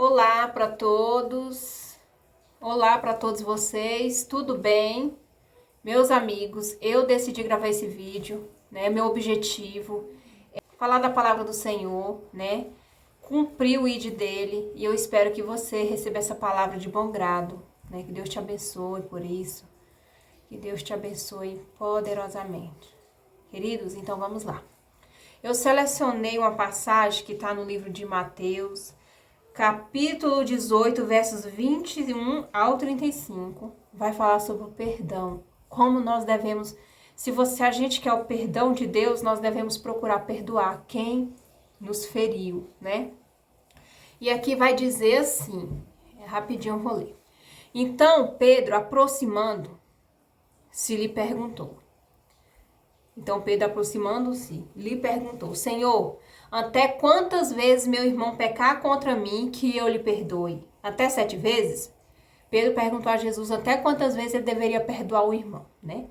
Olá para todos, olá para todos vocês, tudo bem? Meus amigos, eu decidi gravar esse vídeo, né? Meu objetivo é falar da palavra do Senhor, né? Cumprir o ID dele e eu espero que você receba essa palavra de bom grado, né? Que Deus te abençoe por isso, que Deus te abençoe poderosamente. Queridos, então vamos lá. Eu selecionei uma passagem que está no livro de Mateus, capítulo 18, versos 21 ao 35, vai falar sobre o perdão. Como nós devemos, se a gente quer o perdão de Deus, nós devemos procurar perdoar quem nos feriu, né? E aqui vai dizer assim, rapidinho eu vou ler. Então Pedro, aproximando-se, lhe perguntou. Então Pedro, aproximando-se, lhe perguntou: Senhor, até quantas vezes meu irmão pecar contra mim que eu lhe perdoe? Até 7 vezes? Pedro perguntou a Jesus até quantas vezes ele deveria perdoar o irmão, né?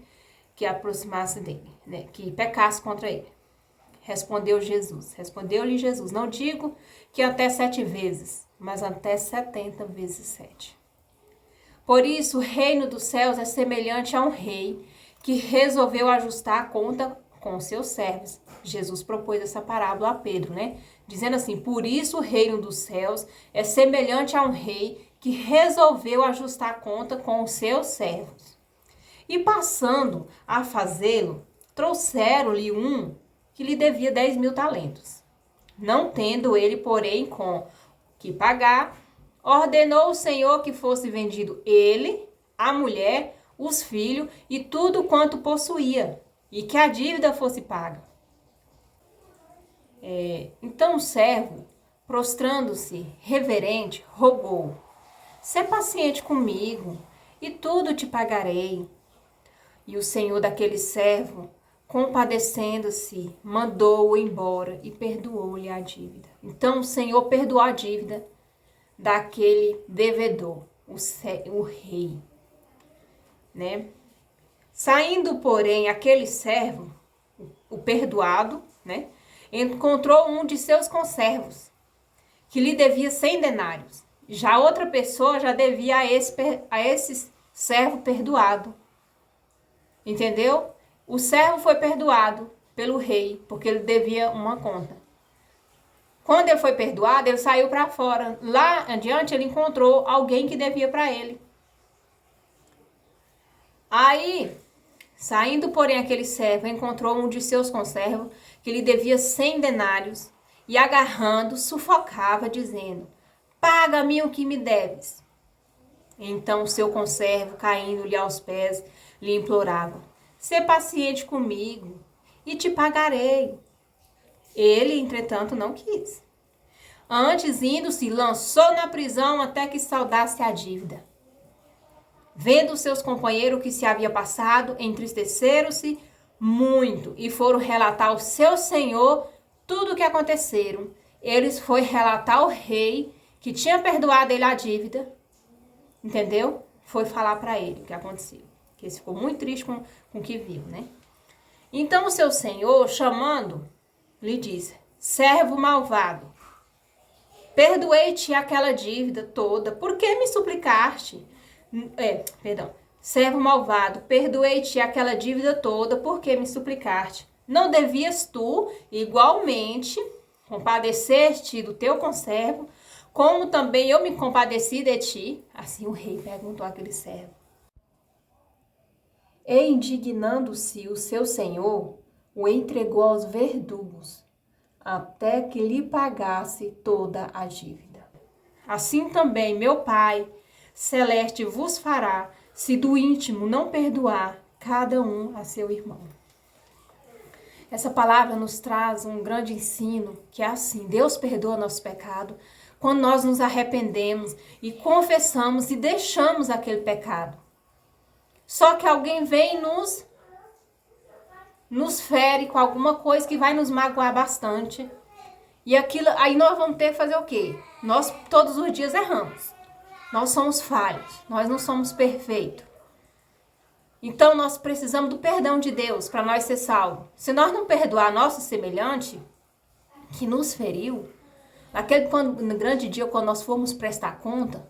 Que aproximasse dele, né? Que pecasse contra ele. Respondeu-lhe Jesus, não digo que até 7 vezes, mas até 70 vezes 7. Por isso, o reino dos céus é semelhante a um rei que resolveu ajustar a conta com seus servos. Jesus propôs essa parábola a Pedro, né? Dizendo assim, por isso o reino dos céus é semelhante a um rei que resolveu ajustar a conta com os seus servos. E passando a fazê-lo, trouxeram-lhe um que lhe devia 10.000 talentos. Não tendo ele, porém, com que pagar, ordenou o Senhor que fosse vendido ele, a mulher, os filhos e tudo quanto possuía, e que a dívida fosse paga. Então o servo, prostrando-se, reverente, rogou: sê paciente comigo, e tudo te pagarei. E o senhor daquele servo, compadecendo-se, mandou-o embora e perdoou-lhe a dívida. Então o Senhor perdoou a dívida daquele devedor, o rei, né? Saindo, porém, aquele servo, o perdoado, né? Encontrou um de seus conservos, que lhe devia 100 denários. Já outra pessoa já devia a esse servo perdoado. Entendeu? O servo foi perdoado pelo rei, porque ele devia uma conta. Quando ele foi perdoado, ele saiu para fora. Lá adiante, ele encontrou alguém que devia para ele. Aí, saindo, porém, aquele servo encontrou um de seus conservos que lhe devia 100 denários e, agarrando, sufocava, dizendo: paga-me o que me deves. Então, o seu conservo, caindo-lhe aos pés, lhe implorava: sê paciente comigo e te pagarei. Ele, entretanto, não quis. Antes, indo-se, lançou na prisão até que saldasse a dívida. Vendo seus companheiros o que se havia passado, entristeceram-se muito e foram relatar ao seu senhor tudo o que aconteceram. Eles foram relatar ao rei que tinha perdoado ele a dívida, entendeu? Foi falar para ele o que aconteceu. Que ele ficou muito triste com o que viu, né? Então o seu senhor, chamando, lhe disse: servo malvado, perdoei-te aquela dívida toda, por que me suplicaste? Servo malvado, perdoei-te aquela dívida toda, por que me suplicaste? Não devias tu, igualmente, compadecer-te do teu conservo, como também eu me compadeci de ti? Assim o rei perguntou àquele servo. E indignando-se o seu senhor, o entregou aos verdugos, até que lhe pagasse toda a dívida. Assim também meu Pai celeste vos fará, se do íntimo não perdoar cada um a seu irmão. Essa palavra nos traz um grande ensino, que é assim: Deus perdoa nosso pecado quando nós nos arrependemos e confessamos e deixamos aquele pecado. Só que alguém vem e nos fere com alguma coisa que vai nos magoar bastante. E aquilo, aí nós vamos ter que fazer o quê? Nós todos os dias erramos. Nós somos falhos, nós não somos perfeitos. Então nós precisamos do perdão de Deus para nós ser salvos. Se nós não perdoar nosso semelhante que nos feriu, No grande dia, quando nós formos prestar conta,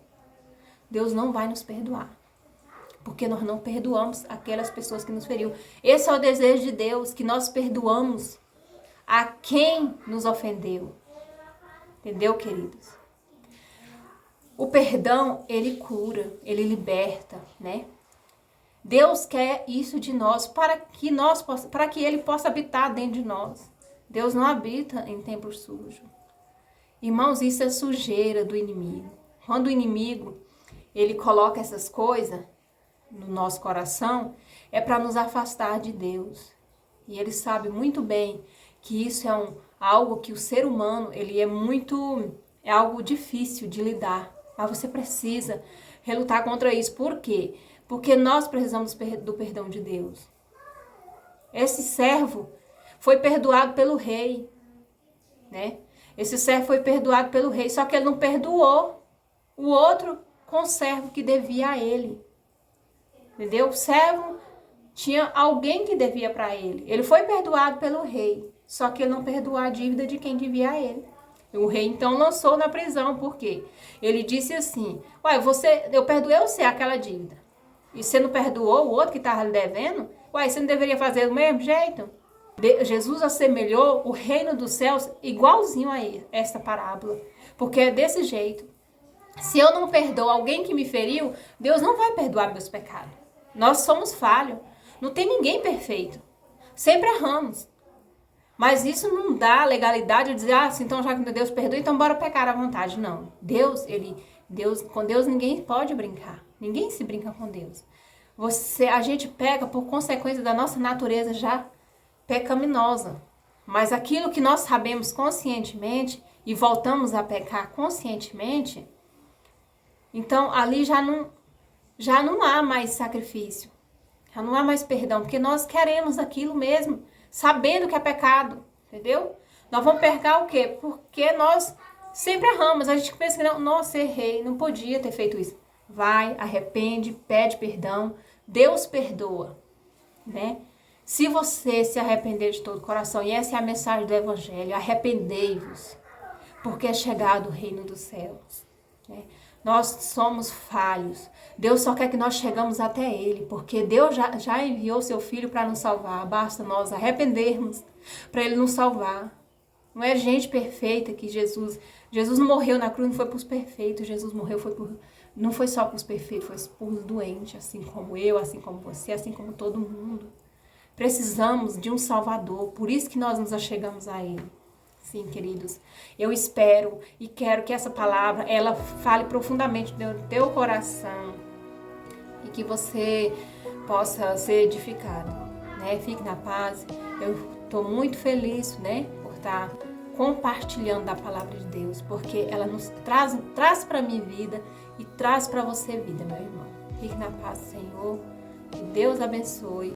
Deus não vai nos perdoar. Porque nós não perdoamos aquelas pessoas que nos feriram. Esse é o desejo de Deus, que nós perdoamos a quem nos ofendeu. Entendeu, queridos? O perdão, ele cura, ele liberta, né? Deus quer isso de nós para que ele possa habitar dentro de nós. Deus não habita em templo sujo. Irmãos, isso é sujeira do inimigo. Quando o inimigo, ele coloca essas coisas no nosso coração, é para nos afastar de Deus. E ele sabe muito bem que isso é algo que o ser humano, é algo difícil de lidar. Mas você precisa relutar contra isso. Por quê? Porque nós precisamos do perdão de Deus. Esse servo foi perdoado pelo rei, né? Esse servo foi perdoado pelo rei, só que ele não perdoou o outro conservo que devia a ele. Entendeu? O servo tinha alguém que devia para ele. Ele foi perdoado pelo rei, só que ele não perdoou a dívida de quem devia a ele. O rei então lançou na prisão, por quê? Ele disse assim: ué, eu perdoei você aquela dívida. E você não perdoou o outro que estava lhe devendo? Ué, você não deveria fazer do mesmo jeito? Jesus assemelhou o reino dos céus igualzinho a essa parábola. Porque é desse jeito. Se eu não perdoo alguém que me feriu, Deus não vai perdoar meus pecados. Nós somos falhos. Não tem ninguém perfeito. Sempre erramos. Mas isso não dá legalidade de dizer, então já que Deus perdoa, então bora pecar à vontade. Não. Com Deus ninguém pode brincar. Ninguém se brinca com Deus. A gente peca por consequência da nossa natureza já pecaminosa. Mas aquilo que nós sabemos conscientemente e voltamos a pecar conscientemente, então ali já não há mais sacrifício. Já não há mais perdão, porque nós queremos aquilo mesmo, sabendo que é pecado, entendeu? Nós vamos pecar o quê? Porque nós sempre erramos. A gente pensa que não, nossa, errei, não podia ter feito isso. Vai, arrepende, pede perdão, Deus perdoa, né? Se você se arrepender de todo o coração, e essa é a mensagem do Evangelho, arrependei-vos, porque é chegado o reino dos céus, né? Nós somos falhos. Deus só quer que nós chegamos até Ele, porque Deus já enviou seu Filho para nos salvar. Basta nós arrependermos para Ele nos salvar. Não é gente perfeita que Jesus não morreu na cruz, não foi para os perfeitos. Jesus morreu não foi só para os perfeitos, foi para os doentes, assim como eu, assim como você, assim como todo mundo. Precisamos de um Salvador, por isso que nós nos achegamos a Ele. Sim, queridos, eu espero e quero que essa palavra, ela fale profundamente no teu coração e que você possa ser edificado, né? Fique na paz. Eu estou muito feliz, né, por estar compartilhando da palavra de Deus, porque ela nos traz para a minha vida e traz para você vida, meu irmão. Fique na paz, Senhor. Que Deus abençoe.